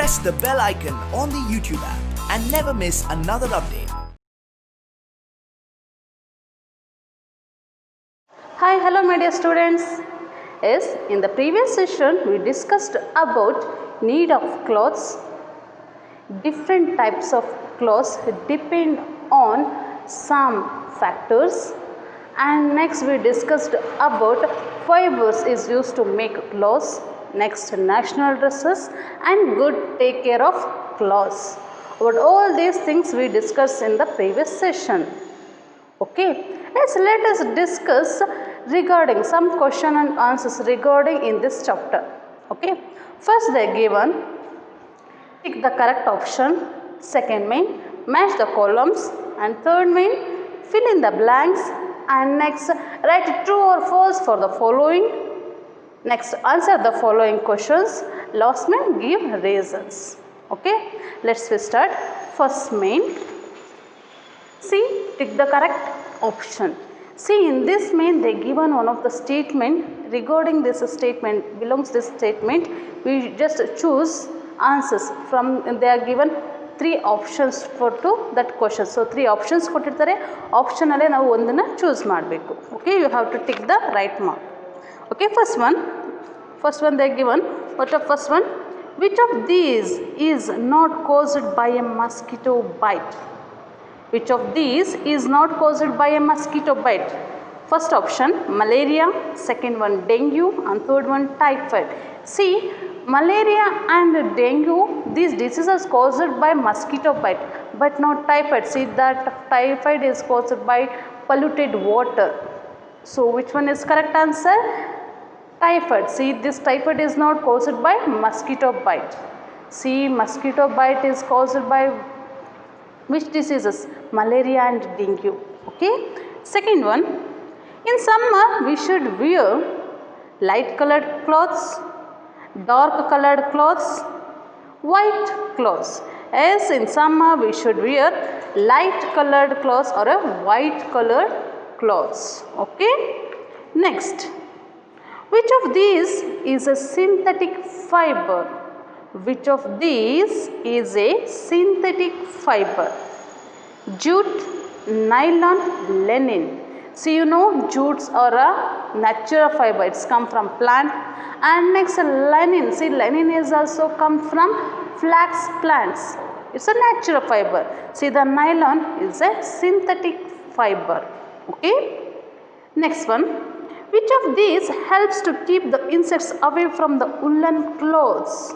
press the bell icon on the YouTube app and never miss another update. Hi, hello my dear students. Yes, in the previous session we discussed about need of clothes. Different types of clothes depend on some factors, and next we discussed about fibers is used to make clothes. Next, national dresses and good take care of clothes. About all these things we discussed in the previous session. Okay, let us discuss regarding some question and answers regarding in this chapter. Okay, first they are given, pick the correct option. Second main, match the columns. And third main, fill in the blanks. And next, write true or false for the following. Next, answer the following questions. Last main, give reasons. Okay, let's start. First main, see, pick the correct option. See, in this main they given one of the statement. Regarding this statement, belongs this statement, we just choose answers from. They are given 3 options for to that question. So 3 options ಕೊಟ್ಟಿರ್ತಾರೆ. Option ಅಲ್ಲೇ ನಾವು ಒಂದನ್ನು choose ಮಾಡಬೇಕು. Okay, you have to tick the right mark. Okay, first one they are given. What the first one? Which of these is not caused by a mosquito bite? Which of these is not caused by a mosquito bite? First option, malaria. Second one, dengue. And third one, typhoid. See, malaria and dengue, these diseases are caused by mosquito bite, but not typhoid. See, that typhoid is caused by polluted water. So which one is correct answer? Typhoid. See, this typhoid is not caused by mosquito bite. See, mosquito bite is caused by which diseases? Malaria and dengue. Okay. Second one, in summer we should wear light colored clothes, dark colored clothes, white clothes. As in summer we should wear light colored clothes or a white colored clothes. Okay. Next, which of these is a synthetic fiber? Which of these is a synthetic fiber? Jute, nylon, linen. See, you know, jutes are a natural fiber. It's come from plant. And next, linen. See, linen is also come from flax plants. It's a natural fiber. See, the nylon is a synthetic fiber. Okay. Next one. Which of these helps to keep the insects away from the woolen clothes?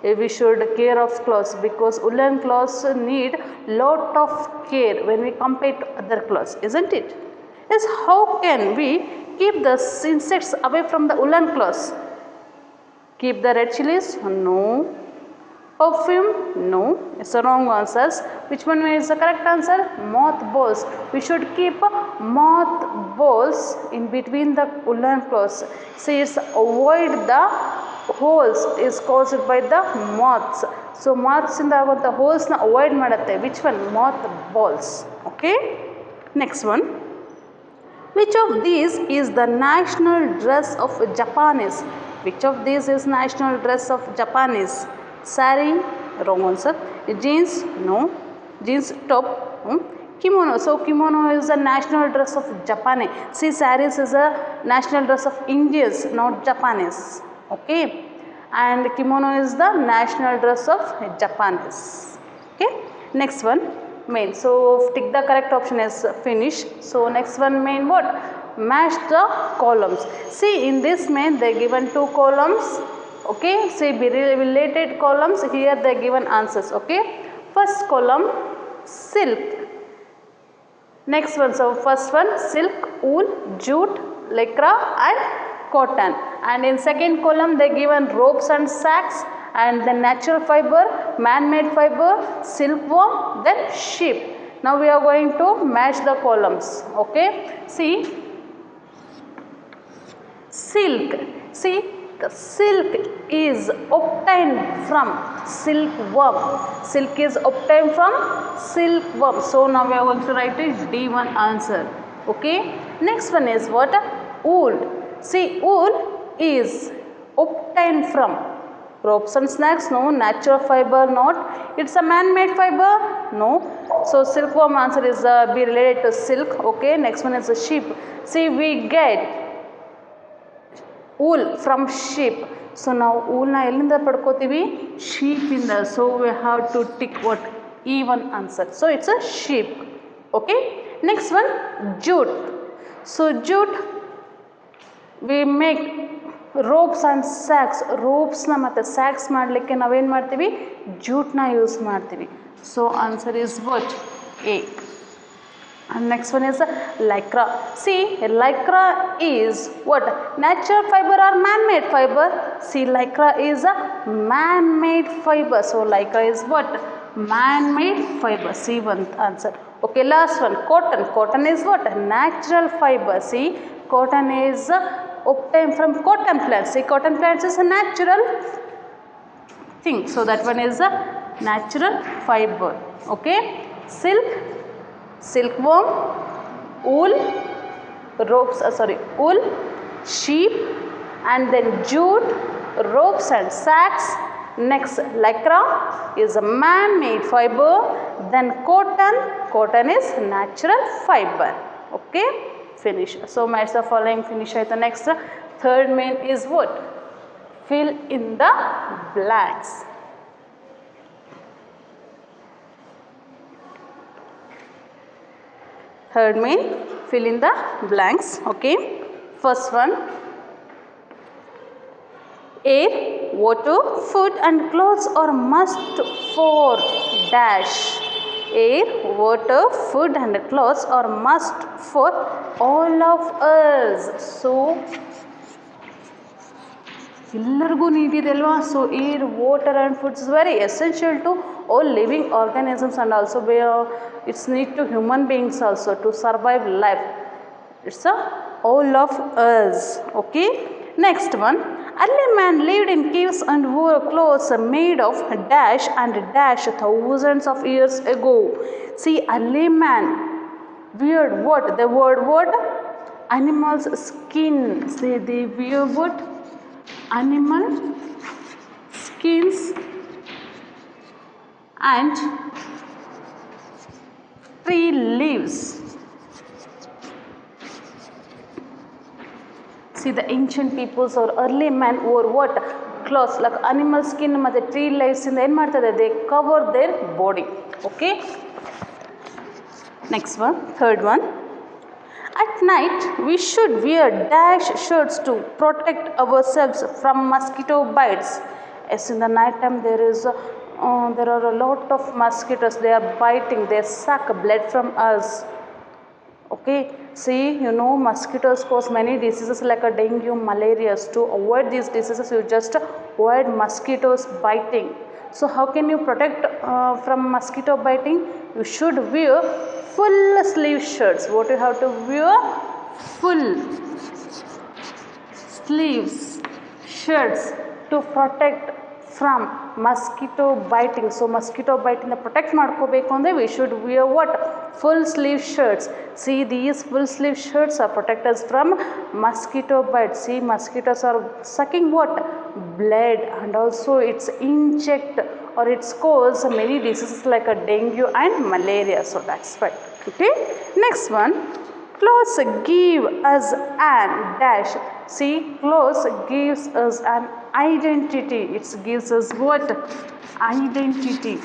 We should care of clothes because woolen clothes need lot of care when we compare to other clothes, isn't it? Yes, how can we keep the insects away from the woolen clothes? Keep the red chilies? No. Perfume? No. It's the wrong answers. Which one is the correct answer? Mothballs. We should keep mothballs in between the woolen clothes. See, it's avoid the holes is caused by the moths. So moths in the holes na avoid ಮಾಡುತ್ತೆ. Which one? Mothballs. Okay. Next one. Which of these is the national dress of Japanese? Which of these is national dress of Japanese? Sari, wrong answer. Jeans, no. Jeans top. Kimono. So kimono is the national dress of Japanese. See, saris is a national dress of Indians, not Japanese. Okay, and kimono is the national dress of Japanese. Okay, next one, main. So tick the correct option is finish. So next one, main, what? Match the columns. See, in this main they given 2 columns. Okay, see, related columns. Here they given answers. Okay, first column, silk. Next one, so first one, silk, wool, jute, lycra and cotton. And in second column they given ropes and sacks, and then natural fiber, man-made fiber, silkworm, then sheep. Now we are going to match the columns. Okay, see, silk. See, the silk is obtained from silkworm. Silk is obtained from silkworm. So now we are going to write it D1 answer. Okay, next one is what? Wool. See, wool is obtained from Ropes and snacks, no. Natural fiber, not. It's a man-made fiber, no. So silkworm answer is be related to silk. Okay, next one is a sheep. See, we get wool from sheep. So now wool na ellinda padkotivi? Sheep inda. So we have to tick what? Even answer. So it's a sheep. Okay, next one, jute. So jute we make ropes and sacks. ropes na matte sacks madlikke naven martivi? Jute na use martivi. So answer is what? A. And next one is lycra. See, lycra is what? Natural fiber or man-made fiber? See, lycra is a man-made fiber. So lycra is what? Man-made fiber. See, one answer. Okay, last one, cotton. Cotton is what? Natural fiber. See, cotton is obtained from cotton plants. See, cotton plants is a natural thing. So that one is a natural fiber. Okay, silk, silkworm, wool, ropes, wool, sheep, and then jute, ropes and sacks. Next, lycra is a man-made fiber. Then cotton is natural fiber. Okay, finish. So match the following, finish. The next, third main is what? Fill in the blanks. Third main, fill in the blanks. Okay, first one, air, water, food and clothes are must for dash. Air, water, food and clothes are must for all of us. So ಎಲ್ಲರಿಗೂ need ಇದೆ ಅಲ್ವಾ? So air, water and foods is very essential to all living organisms and also it's need to human beings also to survive life. It's all of us. Okay, next one, early man lived in caves and wore clothes made of dash and dash thousands of years ago. See, early man weared what? The word what? Animal's skin. Say they wear what? Animal skins and tree leaves. See, the ancient peoples or early man wore what? Clothes like animal skin and tree leaves in the end. They cover their body. Okay, next one, third one, at night we should wear dash shirts to protect ourselves from mosquito bites. Yes, in the night time there are a lot of mosquitoes. They are biting, they suck blood from us. Okay, see, you know, mosquitoes cause many diseases like a dengue, malaria. To avoid these diseases, you just avoid mosquitoes biting. So how can you protect from mosquito biting? You should wear full sleeve shirts. What you have to wear? Full sleeves shirts to protect from mosquito biting. So mosquito biting protect ಮಾಡ್ಕೋಬೇಕು ಅಂದರೆ we should wear what? Full sleeve shirts. See, these full sleeve shirts are protect us from mosquito bites. See, mosquitoes are sucking what? Blood, and also it's inject or it's cause many diseases like a dengue and malaria. So that's right. Okay, next one, clothes give us an dash. See, clothes gives us an identity. It gives us what? Identity.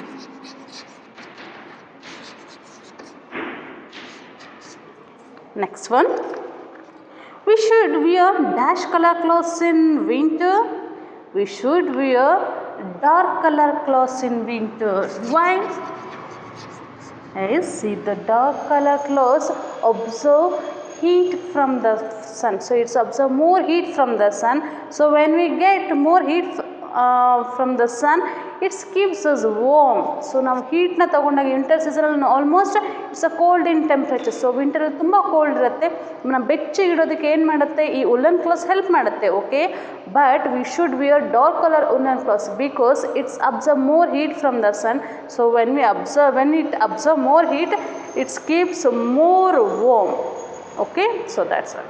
Next one, we should wear dash color clothes in winter. We should wear dark color clothes in winter. Why? Yes, see, the dark color clothes absorb heat from the sun. So it's absorb more heat from the sun. So when we get more heat from the sun, it keeps us warm. So now heat na tagondaga winter season alli almost it's a cold in temperature. So winter alli tumba cold irutte, na ಬೆಚ್ಚಗೆ ಇಡೋದಕ್ಕೆ ಏನು ಮಾಡುತ್ತೆ ಈ woolen clothes help ಮಾಡುತ್ತೆ. Okay, but we should wear dark color woolen clothes because it's absorb more heat from the sun. So when it absorb more heat, it keeps more warm. Okay, so that's it.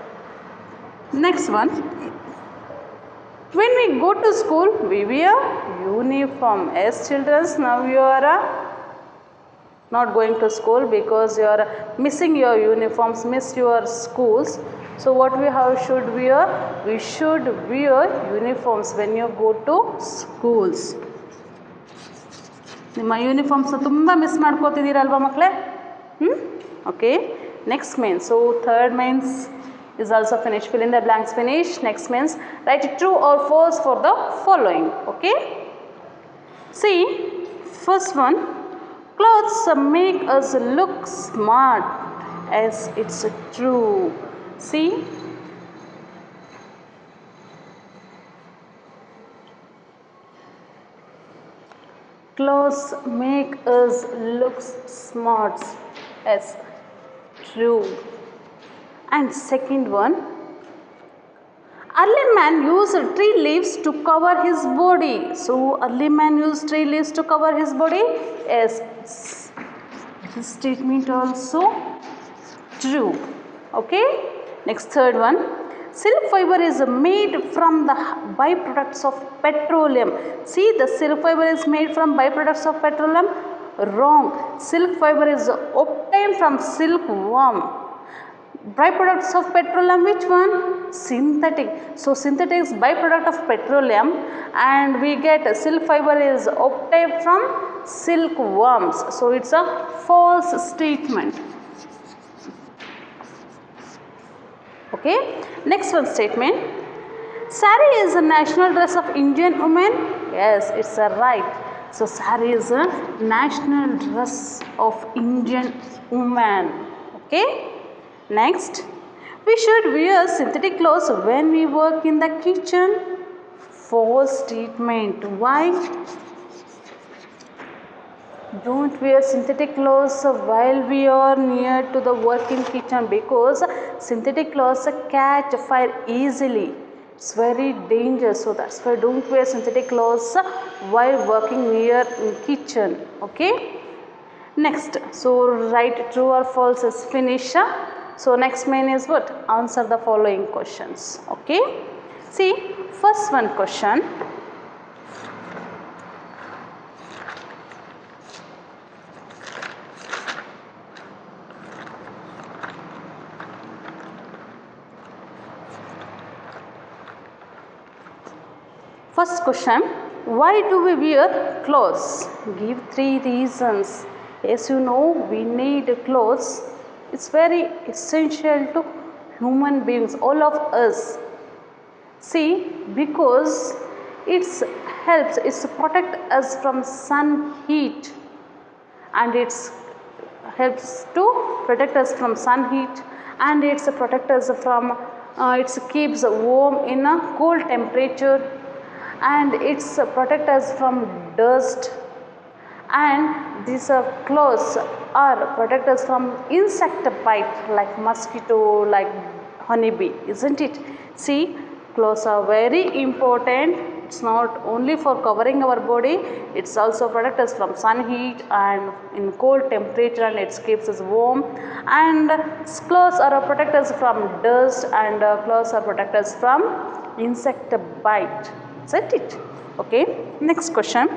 Next one, When we go to school, we wear uniform. Yes, children, now you are not going to school because you are missing your uniforms, miss your schools. So what we have should wear? We should wear uniforms when you go to schools. ನಿಮ್ಮ uniforms ತುಂಬ miss ಮಾಡ್ಕೋತಿದ್ದೀರಲ್ವ ಮಕ್ಕಳೇ? Okay, next main. So third mains is also finished. Fill in the blanks, finish. Next means write true or false for the following. Okay, see, first one, clothes make us look smart. As it's true. See, clothes make us look smart. As true. And second one, early man used tree leaves to cover his body. So early man used tree leaves to cover his body. Yes, this statement also true. Okay, next third one, silk fiber is made from the byproducts of petroleum. See, the silk fiber is made from byproducts of petroleum. Wrong. Silk fiber is obtained from silkworm. Byproducts of petroleum, which one? Synthetic. So synthetic is byproduct of petroleum, and we get silk fiber is obtained from silkworms. So it's a false statement. Okay, next one statement, sari is a national dress of Indian women. Yes, it's a right. So sari is a national dress of Indian women. Okay, next, we should wear synthetic clothes when we work in the kitchen. False statement. Why? Don't wear synthetic clothes while we are near to the working kitchen, because synthetic clothes catch fire easily. It's very dangerous. So that's why don't wear synthetic clothes while working near kitchen. Okay, next, so write true or false is finish. So next main is what? Answer the following questions. Okay, see, first one question, first question, why do we wear clothes? Give 3 reasons. As you know, we need clothes. It's very essential to human beings, all of us. See, because it helps, it's protect us from sun heat, and it helps to protect us from sun heat, and it's protect us from it keeps warm in a cold temperature, and it's protect us from dust, and these clothes are protect us from insect bite like mosquito, like honeybee, isn't it? See, clothes are very important. It's not only for covering our body, it's also protect us from sun heat and in cold temperature, and it keeps us warm, and clothes are protect us from dust, and clothes are protect us from insect bite, isn't it? Okay, next question,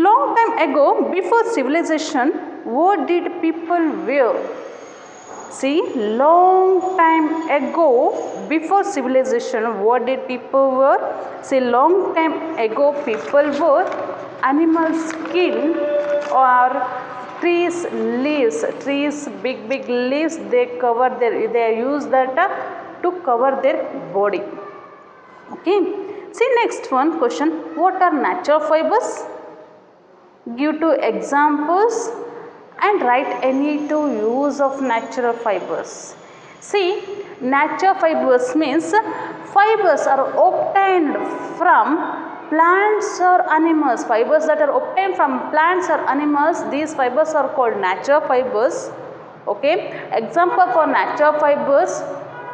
long time ago, before civilization, what did people wear? See, long time ago, before civilization, what did people wear? See, long time ago, people wore animal skin or trees leaves. Trees, big leaves, they cover they use that to cover their body. Okay, see, next one question, what are natural fibers? Give 2 examples and write any 2 use of natural fibers. See, natural fibers means fibers are obtained from plants or animals. Fibers that are obtained from plants or animals, these fibers are called natural fibers. Okay, example for natural fibers,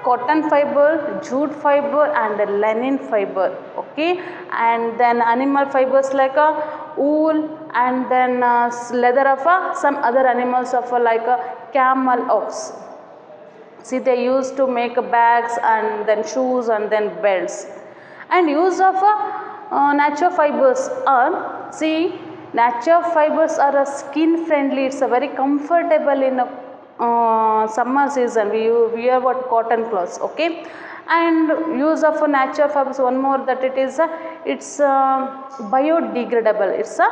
cotton fiber, jute fiber, and linen fiber. Okay, and then animal fibers like a wool, and then leather of some other animals of like a camel, ox. See, they used to make bags and then shoes and then belts. And use of natural fibers are, see, natural fibers are a skin friendly, it's a very comfortable in a summer season. We wear what, cotton clothes, okay. And use of natural fibers, one more, that it is it's biodegradable, it's a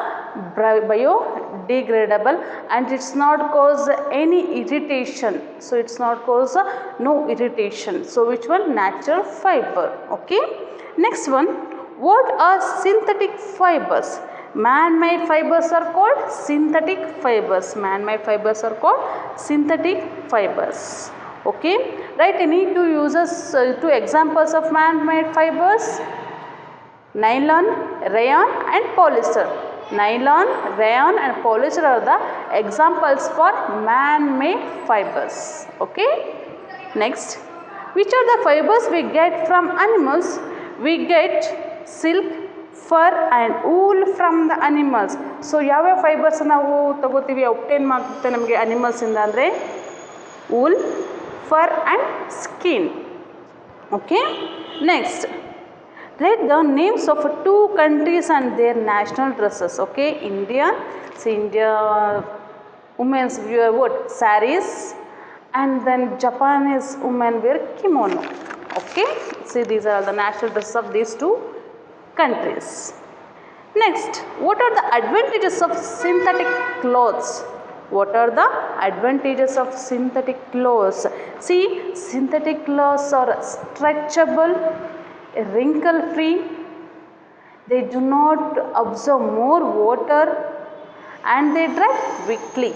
biodegradable, and it's not cause any irritation, so it's not cause no irritation. So which one? Natural fiber, okay. Next one, what are synthetic fibers? Man-made fibers are called synthetic fibers. Man-made fibers are called synthetic fibers, okay. Right, I need to use two examples of man-made fibers: nylon, rayon and polyester. Nylon, rayon and polyester are the examples for man-made fibers, okay. Next, which are the fibers we get from animals? We get silk, fur and wool from the animals. So ಯಾವ fibres ನಾವು ತಗೋತೀವಿ, obtain ಮಾಡ್ತೀವಿ ನಮಗೆ animals ಇಂದ ಅಂದರೆ wool, fur and skin, okay. Next, write the names of two countries and their national dresses, okay. India, see, India women's wear what? Saris, and then Japanese women wear kimono, okay. See, these are the national dresses of these two countries. Next, what are the advantages of synthetic clothes? What are the advantages of synthetic clothes? See, synthetic clothes are stretchable, wrinkle free, they do not absorb more water and they dry quickly.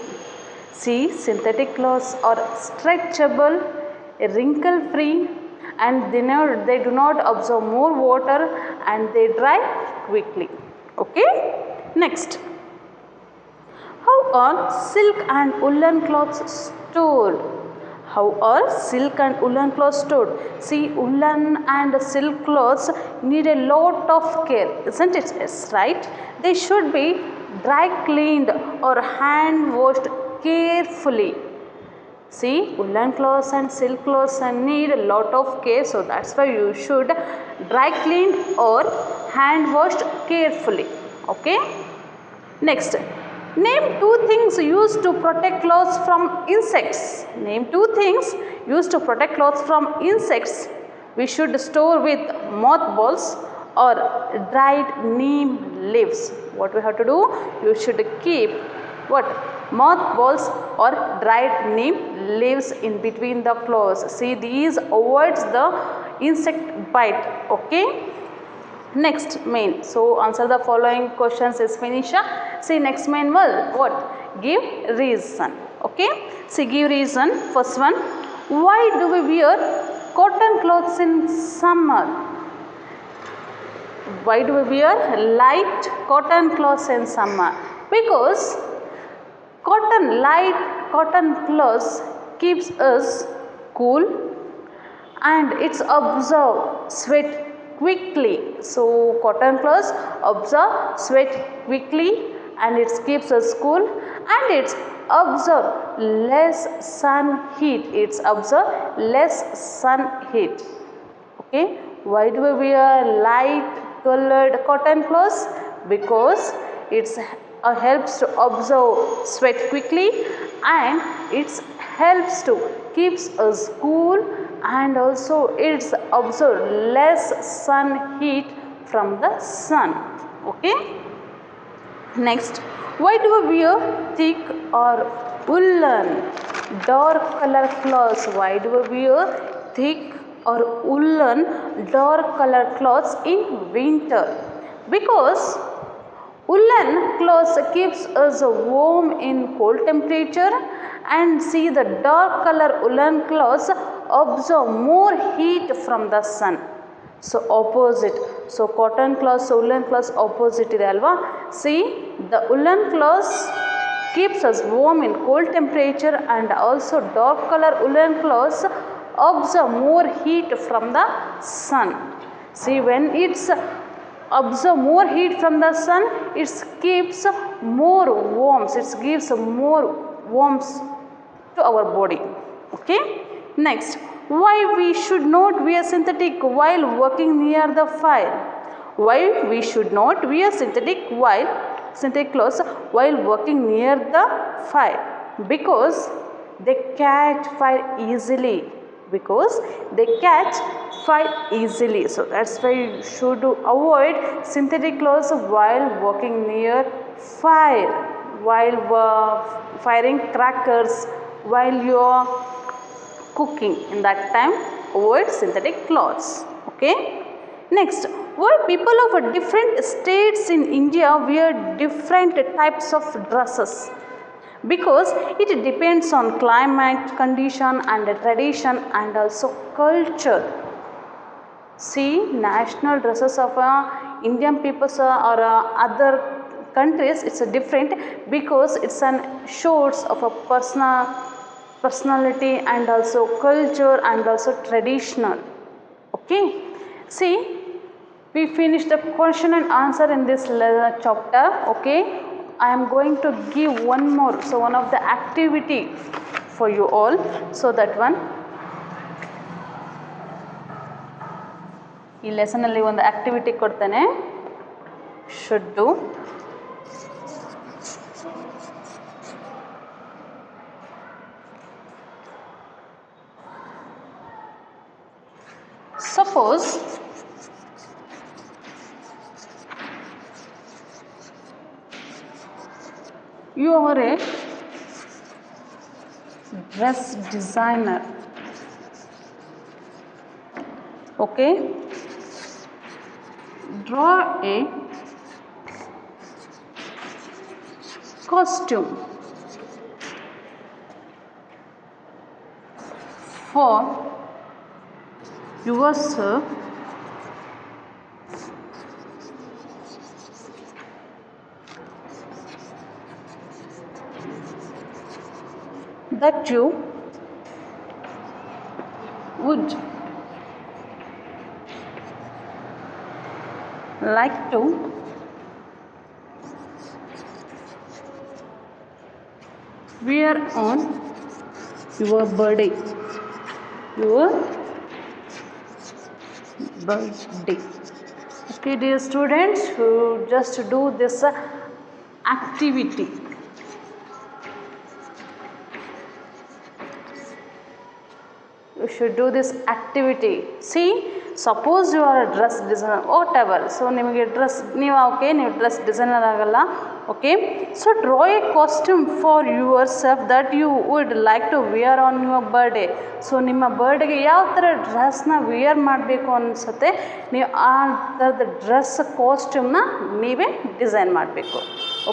See, synthetic clothes are stretchable, wrinkle free and they do not absorb more water and they dry quickly, okay. Next, how are silk and woolen clothes stored? How are silk and woolen clothes stored? See, woolen and silk clothes need a lot of care, isn't it? Yes, right. They should be dry cleaned or hand washed carefully. See, woolen clothes and silk clothes need a lot of care, so that's why you should dry cleaned or hand washed carefully, okay. Next, name two things used to protect clothes from insects. Name two things used to protect clothes from insects. We should store with mothballs or dried neem leaves. What we have to do? You should keep what? Mothballs or dried neem leaves in between the clothes. See, these avoids the insect bite, okay. Next, main. So answer the following questions is Finisha. See, next main will what? Give reason, okay. See, give reason. First one, why do we wear cotton clothes in summer? Why do we wear light cotton clothes in summer? Because light cotton clothes keeps us cool and it's absorb sweat quickly. So cotton clothes absorb sweat quickly and it keeps us cool and it's absorb less sun heat. It's absorb less sun heat, okay. Why do we wear light colored cotton clothes? Because it's helps to absorb sweat quickly and it helps to keeps us cool and also it's absorb less sun heat from the sun, okay. Next, why do we wear thick or woolen dark color clothes? Why do we wear thick or woolen dark color clothes in winter? Because woolen clothes keeps us warm in cold temperature and see, the dark color woolen clothes absorb more heat from the sun. So opposite. So cotton cloths, woolen cloths opposite ಇದೆ ಅಲ್ವಾ. See, the woolen cloths keeps us warm in cold temperature and also dark color woolen cloths absorb more heat from the sun. See, when it's absorb more heat from the sun, it keeps more warmth, it gives more warmth to our body, okay. Next, Why we should not wear synthetic while working near the fire? Why we should not wear synthetic clothes while working near the fire? Because they catch fire easily. Because they catch fire easily. So that's why you should avoid synthetic clothes while working near fire, while firing crackers, while you are cooking. In that time, avoid synthetic clothes. Okay. Next, why people of different states in India wear different types of dresses? Because it depends on climate, condition and tradition and also culture. See, national dresses of Indian peoples or other countries, it's different because it's an shows of a personality and also culture and also traditional. Okay. See, we finished the question and answer in this chapter. Okay. I am going to give one more, so one of the activity for you all. So that one, ಈ lesson ಅಲ್ಲಿ ಒಂದು activity ಕೊಡ್ತೇನೆ, should do. Suppose you are a dress designer. Okay, draw a costume for yourself that you would like to wear on your birthday. Your birthday. Okay, dear students, who just do this activity. You should do this activity. See, suppose you are a dress designer, whatever. So, ನಿಮಗೆ dress ನೀವು okay, ನೀವು dress designer ಆಗಲ್ಲ. Okay, so draw a costume for yourself that you would like to wear on your birthday. So ನಿಮ್ಮ ಬರ್ಡೇಗೆ ಯಾವ ಥರ ಡ್ರೆಸ್ನ wear ಮಾಡಬೇಕು ಅನಿಸುತ್ತೆ, ನೀವು ಆ ಥರದ ಡ್ರೆಸ್ ಕಾಸ್ಟ್ಯೂಮ್ನ ನೀವೇ ಡಿಸೈನ್ ಮಾಡಬೇಕು.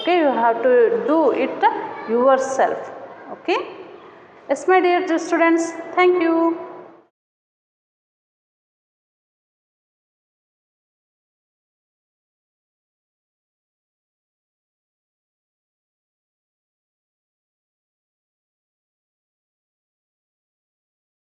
Okay, you have to do it yourself. Okay. Yes, my dear students, thank you.